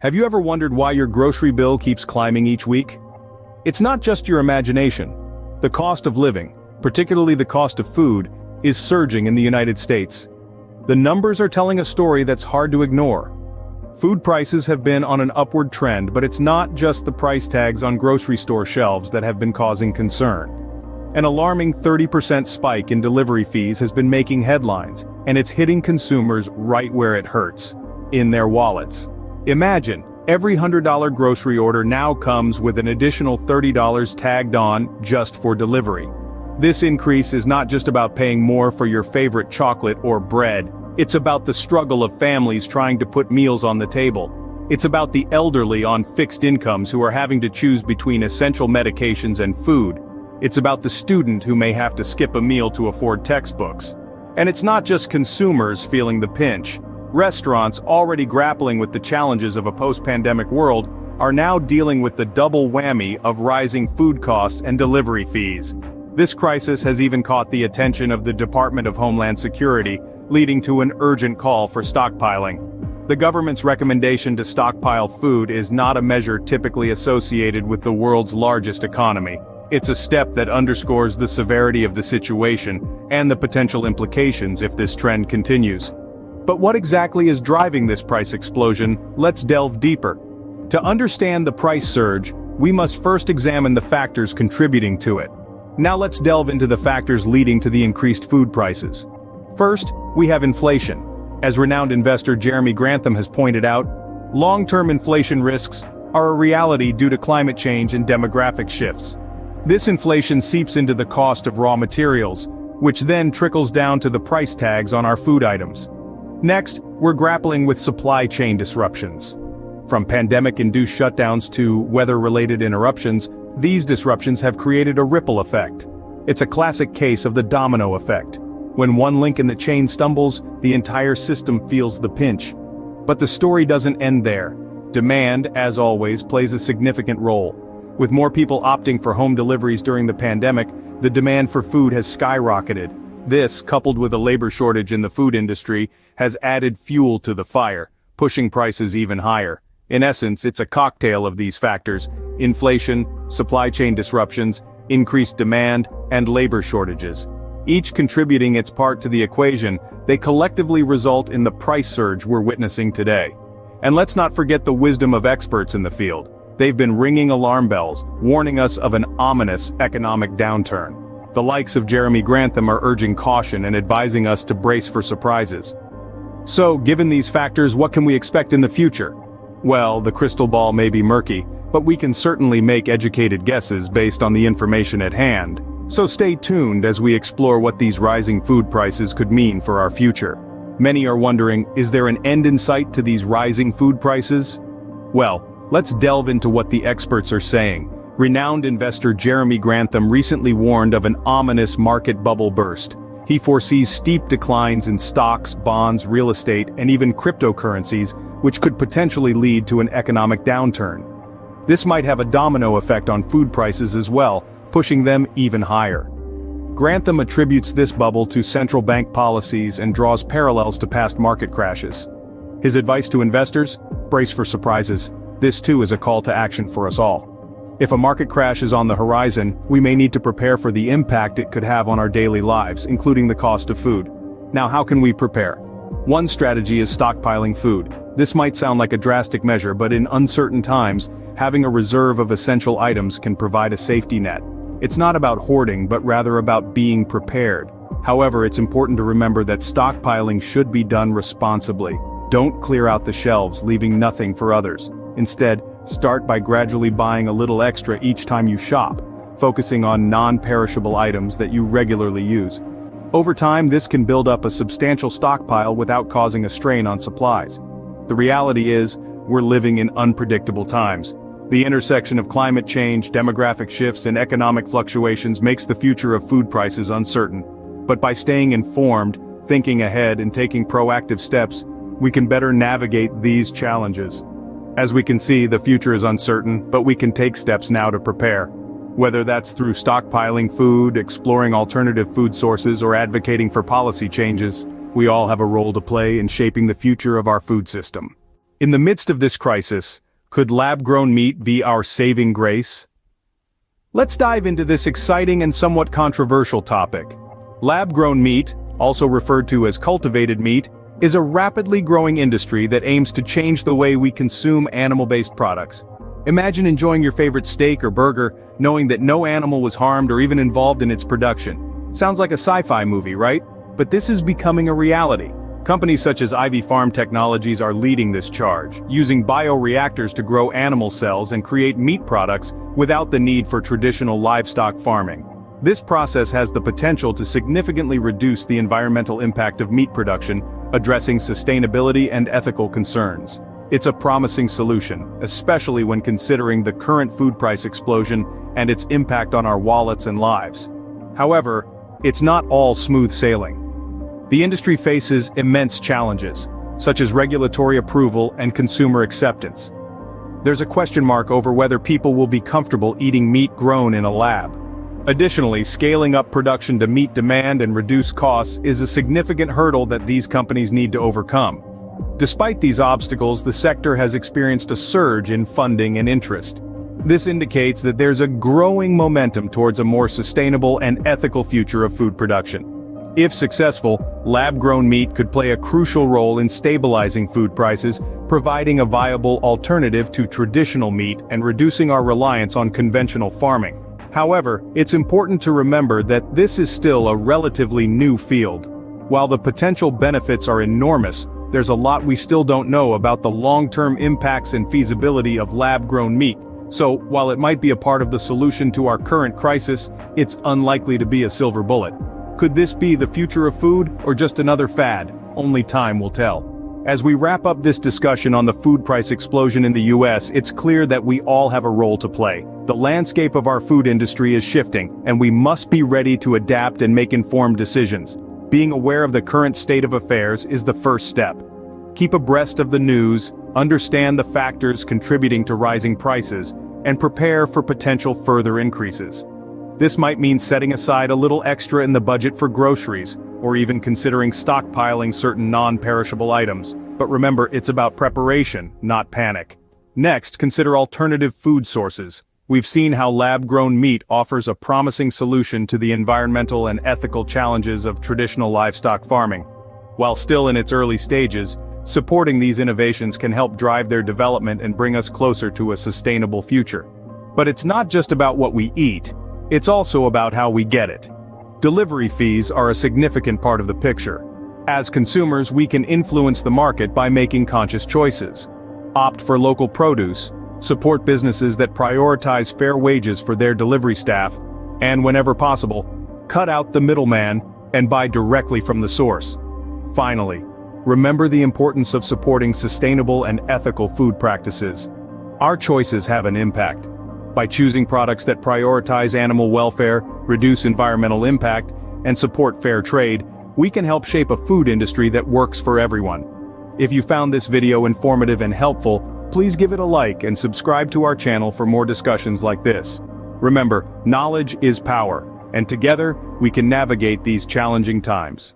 Have you ever wondered why your grocery bill keeps climbing each week? It's not just your imagination. The cost of living, particularly the cost of food, is surging in the United States. The numbers are telling a story that's hard to ignore. Food prices have been on an upward trend, but it's not just the price tags on grocery store shelves that have been causing concern. An alarming 30% spike in delivery fees has been making headlines, and it's hitting consumers right where it hurts, in their wallets. Imagine, every $100 grocery order now comes with an additional $30 tagged on just for delivery. This increase is not just about paying more for your favorite chocolate or bread, it's about the struggle of families trying to put meals on the table. It's about the elderly on fixed incomes who are having to choose between essential medications and food. It's about the student who may have to skip a meal to afford textbooks. And it's not just consumers feeling the pinch. Restaurants, already grappling with the challenges of a post-pandemic world, are now dealing with the double whammy of rising food costs and delivery fees. This crisis has even caught the attention of the Department of Homeland Security, leading to an urgent call for stockpiling. The government's recommendation to stockpile food is not a measure typically associated with the world's largest economy. It's a step that underscores the severity of the situation and the potential implications if this trend continues. But what exactly is driving this price explosion? Let's delve deeper. To understand the price surge, we must first examine the factors contributing to it. Now let's delve into the factors leading to the increased food prices. First, we have inflation. As renowned investor Jeremy Grantham has pointed out, long-term inflation risks are a reality due to climate change and demographic shifts. This inflation seeps into the cost of raw materials, which then trickles down to the price tags on our food items. Next, we're grappling with supply chain disruptions. From pandemic-induced shutdowns to weather-related interruptions, these disruptions have created a ripple effect. It's a classic case of the domino effect. When one link in the chain stumbles, the entire system feels the pinch. But the story doesn't end there. Demand, as always, plays a significant role. With more people opting for home deliveries during the pandemic, the demand for food has skyrocketed. This, coupled with a labor shortage in the food industry, has added fuel to the fire, pushing prices even higher. In essence, it's a cocktail of these factors: inflation, supply chain disruptions, increased demand, and labor shortages. Each contributing its part to the equation, they collectively result in the price surge we're witnessing today. And let's not forget the wisdom of experts in the field. They've been ringing alarm bells, warning us of an ominous economic downturn. The likes of Jeremy Grantham are urging caution and advising us to brace for surprises. So, given these factors, what can we expect in the future? Well, the crystal ball may be murky, but we can certainly make educated guesses based on the information at hand. So stay tuned as we explore what these rising food prices could mean for our future. Many are wondering, is there an end in sight to these rising food prices? Well, let's delve into what the experts are saying. Renowned investor Jeremy Grantham recently warned of an ominous market bubble burst. He foresees steep declines in stocks, bonds, real estate, and even cryptocurrencies, which could potentially lead to an economic downturn. This might have a domino effect on food prices as well, pushing them even higher. Grantham attributes this bubble to central bank policies and draws parallels to past market crashes. His advice to investors? Brace for surprises. This too is a call to action for us all. If a market crash is on the horizon, we may need to prepare for the impact it could have on our daily lives, including the cost of food. Now, how can we prepare? One strategy is stockpiling food. This might sound like a drastic measure, but in uncertain times, having a reserve of essential items can provide a safety net. It's not about hoarding, but rather about being prepared. However, it's important to remember that stockpiling should be done responsibly. Don't clear out the shelves, leaving nothing for others. Instead, start by gradually buying a little extra each time you shop, focusing on non-perishable items that you regularly use. Over time, this can build up a substantial stockpile without causing a strain on supplies. The reality is, we're living in unpredictable times. The intersection of climate change, demographic shifts, and economic fluctuations makes the future of food prices uncertain. But by staying informed, thinking ahead, and taking proactive steps, we can better navigate these challenges. As we can see, the future is uncertain, but we can take steps now to prepare. Whether that's through stockpiling food, exploring alternative food sources, or advocating for policy changes, we all have a role to play in shaping the future of our food system. In the midst of this crisis, could lab-grown meat be our saving grace? Let's dive into this exciting and somewhat controversial topic. Lab-grown meat, also referred to as cultivated meat, is a rapidly growing industry that aims to change the way we consume animal-based products. Imagine enjoying your favorite steak or burger, knowing that no animal was harmed or even involved in its production. Sounds like a sci-fi movie, right? But this is becoming a reality. Companies such as IV Farm Technologies are leading this charge, using bioreactors to grow animal cells and create meat products without the need for traditional livestock farming. This process has the potential to significantly reduce the environmental impact of meat production, addressing sustainability and ethical concerns. It's a promising solution, especially when considering the current food price explosion and its impact on our wallets and lives. However, it's not all smooth sailing. The industry faces immense challenges, such as regulatory approval and consumer acceptance. There's a question mark over whether people will be comfortable eating meat grown in a lab. Additionally, scaling up production to meet demand and reduce costs is a significant hurdle that these companies need to overcome. Despite these obstacles, the sector has experienced a surge in funding and interest. This indicates that there's a growing momentum towards a more sustainable and ethical future of food production. If successful, lab-grown meat could play a crucial role in stabilizing food prices, providing a viable alternative to traditional meat and reducing our reliance on conventional farming. However, it's important to remember that this is still a relatively new field. While the potential benefits are enormous, there's a lot we still don't know about the long-term impacts and feasibility of lab-grown meat. So, while it might be a part of the solution to our current crisis, it's unlikely to be a silver bullet. Could this be the future of food, or just another fad? Only time will tell. As we wrap up this discussion on the food price explosion in the US, it's clear that we all have a role to play. The landscape of our food industry is shifting, and we must be ready to adapt and make informed decisions. Being aware of the current state of affairs is the first step. Keep abreast of the news, understand the factors contributing to rising prices, and prepare for potential further increases. This might mean setting aside a little extra in the budget for groceries, or even considering stockpiling certain non-perishable items. But remember, it's about preparation, not panic. Next, consider alternative food sources. We've seen how lab-grown meat offers a promising solution to the environmental and ethical challenges of traditional livestock farming. While still in its early stages, supporting these innovations can help drive their development and bring us closer to a sustainable future. But it's not just about what we eat. It's also about how we get it. Delivery fees are a significant part of the picture. As consumers, we can influence the market by making conscious choices. Opt for local produce, support businesses that prioritize fair wages for their delivery staff, and whenever possible, cut out the middleman and buy directly from the source. Finally, remember the importance of supporting sustainable and ethical food practices. Our choices have an impact. By choosing products that prioritize animal welfare, reduce environmental impact, and support fair trade, we can help shape a food industry that works for everyone. If you found this video informative and helpful, please give it a like and subscribe to our channel for more discussions like this. Remember, knowledge is power, and together, we can navigate these challenging times.